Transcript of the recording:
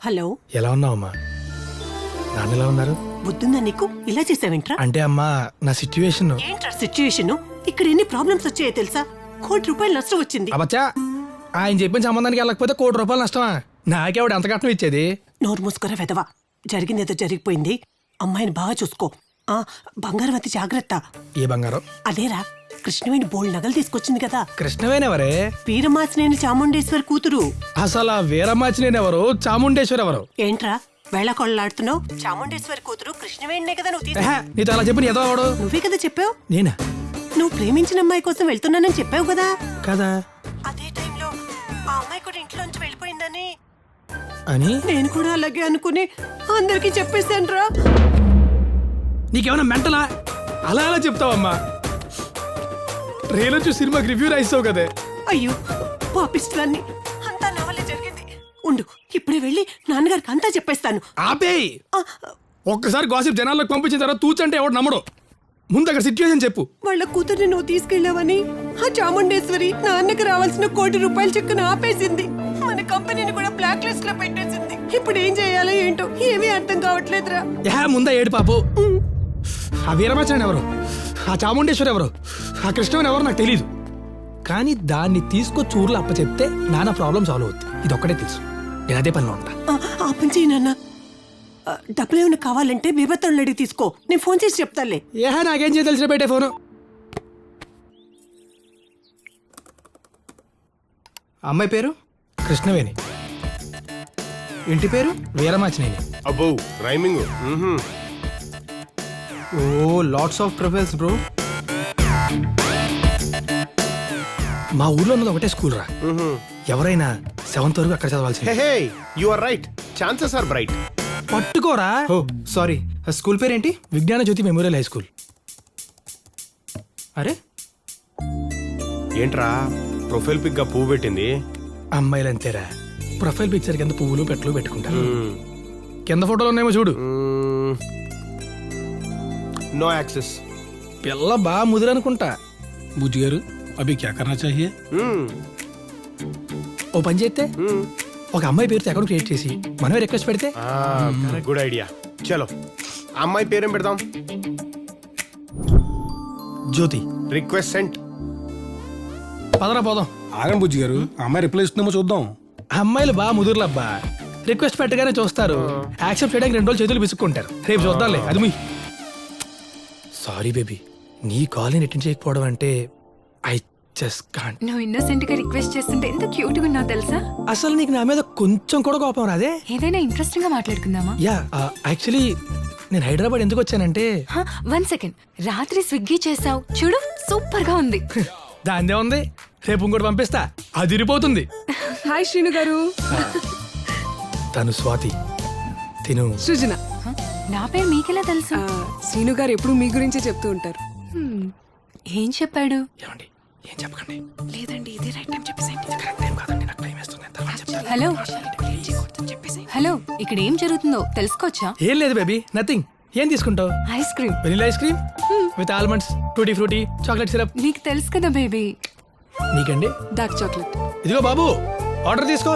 Hello, ఎలా ఉన్నావమ్మా? నాన్న ఎలా ఉన్నారు? బుద్ధుందా నీకు? ఇలా చేసావేంట్రా? అంటే అమ్మా నా సిచ్యువేషన్. ఏంట్రా సిచ్యుయేషన్? ఇక్కడ ఎన్ని ప్రాబ్లమ్స్ వచ్చాయో తెలుసా? ₹1,00,00,000 నష్టం వచ్చింది. అబ్బచ్చా, ఆయన చెప్పిన సంబంధానికి వెళ్ళకపోతే ₹1,00,00,000 నష్టమా? నాకేవాడు ఎంత కట్నం ఇచ్చేది? నోరు మూసుకురా వెదవా. జరిగిందేదో జరిగిపోయింది. అమ్మాయిని బాగా చూసుకో. బంగారం అతి జాగ్రత్త. ఏ బంగారం? అదేరా, కృష్ణవేణి బోల్డ్ నగలు తీసుకొచ్చింది కదా. కృష్ణవేనెవరే? వీరమాచినేని చాముండేశ్వరి కూతురు. అసలు ఆ వీరమాచినేనెవరు? చాముండేశ్వరి ఎవరు? ఏంట్రా వేళాకొళ్ళాడుతున్నావు? చాముండేశ్వరి కూతురు కృష్ణవేణినే కదా నువ్వు నీతో అలా చెప్పి ఏదో వాడు. నువ్వే కదా చెప్పావు. నేనా? నువ్వు ప్రేమించిన అమ్మాయి కోసం వెళ్తున్నానని చెప్పావు కదా. కదా. అదే టైంలో ఆ అమ్మాయి కూడా ఇంట్లోంచి వెళ్ళిపోయిందని అని నేను కూడా అలాగే అనుకుని అందరికీ చెప్పేశానురా. నీకేమైనా మెంటలా? అలా అలా చెప్తావమ్మా. ట్రైలర్ చూసి సినిమాకి రివ్యూ రాయిస్తావు కదే. అయ్యో పాపిస్టులన్నీ, అంతా నా వల్లే జరిగింది. ఉండు, ఇప్పుడే వెళ్ళి నాన్నగారికి అంతా చెప్పేస్తాను. ఆపేయ్. ఒక్కసారి గాసిప్ జనాల్లోకి పంపించిన తర్వాత తూచంటే ఎవడు నమ్మడు. ముందు అక్కడ సిచ్యువేషన్ చెప్పు. వాళ్ళ కూతుర్ని నువ్వు తీసుకెళ్ళావని ఆ చాముండేశ్వరి నాన్నకి రావాల్సిన ₹1,00,00,000 చెక్కును ఆపేసింది. మన కంపెనీని కూడా బ్లాక్ లిస్ట్ లో పెట్టేసింది. ఇప్పుడు ఏం చేయాలో ఏంటో ఏమీ అర్థం కావట్లేదురా. ముందా ఏడు పాపు. ఆ వీరమాచరణ ఎవరు? ఆ చాముండేశ్వరి ఎవరు? ఆ కృష్ణవేణి ఎవరు నాకు తెలీదు. కానీ దాన్ని తీసుకొచ్చి ఊర్లో అప్ప చెప్తే నాన్న ప్రాబ్లం సాల్వ్ అవుతుంది. ఇది ఒక్కటే తెలుసు. నేను అదే పనిలో ఉంటా. ఆ పని చేయి నాన్న. డబ్బులు ఏమైనా కావాలంటే బీభత్తాన్ని అడిగి తీసుకో. నేను ఫోన్ చేసి చెప్తాలే. నాకేం చేయ తెలిసిన పెట్టే ఫోను. అమ్మాయి పేరు కృష్ణవేణి. ఇంటి పేరు వీరమాచినేని. అబ్బో rhyming. Oh lots of profiles bro. మా ఊర్లో ఉన్నది ఒకటే స్కూల్ రా. ఎవరైనా 7th వరకు అక్కడ చదవాల్సింది. Hey you are right. Chances are bright. పట్టుకోరా. ఓ సారీ, స్కూల్ పేరు ఏంటి? విజ్ఞాన జ్యోతి మెమోరియల్ హై స్కూల్. అరే ఏంట్రా ప్రొఫైల్ పిక్ గా పువ్వు పెట్టింది? అమ్మాయిలు అంతేరా, ప్రొఫైల్ పిక్చర్ కింద పువ్వులు పెట్లు పెట్టుకుంటారు. కింద ఫోటోలు ఉన్నాయేమో చూడు. No access. పిల్ల బా ముదిరనుకుంటా. బుజ్జి గారు అభి క్యా కర్నా చాహియే? ఓ పని చేస్తే ఒక అమ్మాయి పేరుతో అకౌంట్ క్రియేట్ చేసి మనమే రిక్వెస్ట్ పెడితే. Good idea. చలో అమ్మాయి పేరేం పెడదాం? జ్యోతి. Request sent. పదరా పోదాం. ఆగండి బుజ్జి గారు, అమ్మాయి రిప్లై ఇస్తుందేమో చూద్దాం. అమ్మాయిలు బా ముదురులబ్బా. రిక్వెస్ట్ పెట్టగానే చూస్తారు. యాక్సెప్ట్ చేయడానికి 2 రోజులు చేతులు విసుక్కుంటారు. రేపు చూద్దాంలే. అది మీ సారీ బేబీ, నీ కాల్ని అటెండ్ చేయకపోవడం అంటే ఐ జస్ట్ కాంట్. నువ్వు ఇన్నోసెంట్ గా రిక్వెస్ట్ చేస్తుంటే ఎంత క్యూట్ గా ఉన్నావు తెలుసా? అసలు నీకు నా మీద కొంచెం కూడా కోపం రాదే? ఏదైనా ఇంట్రెస్టింగ్ గా మాట్లాడుకుందామా? యా, యాక్చువల్లీ నేను హైదరాబాద్ ఎందుకు వచ్చానంటే. 1 సెకండ్, రాత్రి స్విగ్గీ చేసావు చూడు, సూపర్ గా ఉంది. దాందే ఉంది, రేపు ఇంకోటి పంపిస్తా, అది ఇరిపోతుంది. హాయ్ శ్రీను గారు. తను స్వాతి, తిను సృజన. నా పేరు మీకెలా తెలుసు? శ్రీను గారు ఎప్పుడు మీ గురించే చెప్తూ ఉంటారు. ఏం చెప్పాడు? ఏమండి ఏం చెప్పకండి. లేదండి, ఇదే రైట్ టైం చెప్పేసేయండి. కరెక్ట్ టైం కాదండి, నాకు భయం వేస్తుంది. తర్వాత చెప్తాను. హలో హలో, ఇక్కడ ఏం జరుగుతుందో తెలుసుకోవచ్చా? ఏం లేదు బేబీ, నథింగ్. ఏం తీసుకుంటావు? Ice cream. Vanilla ice cream with almonds, tutti frutti, chocolate syrup. నీకు తెలుసు కదా బేబీ. నీకండి? Dark chocolate. ఇదిగో బాబు, ఆర్డర్ తీసుకో.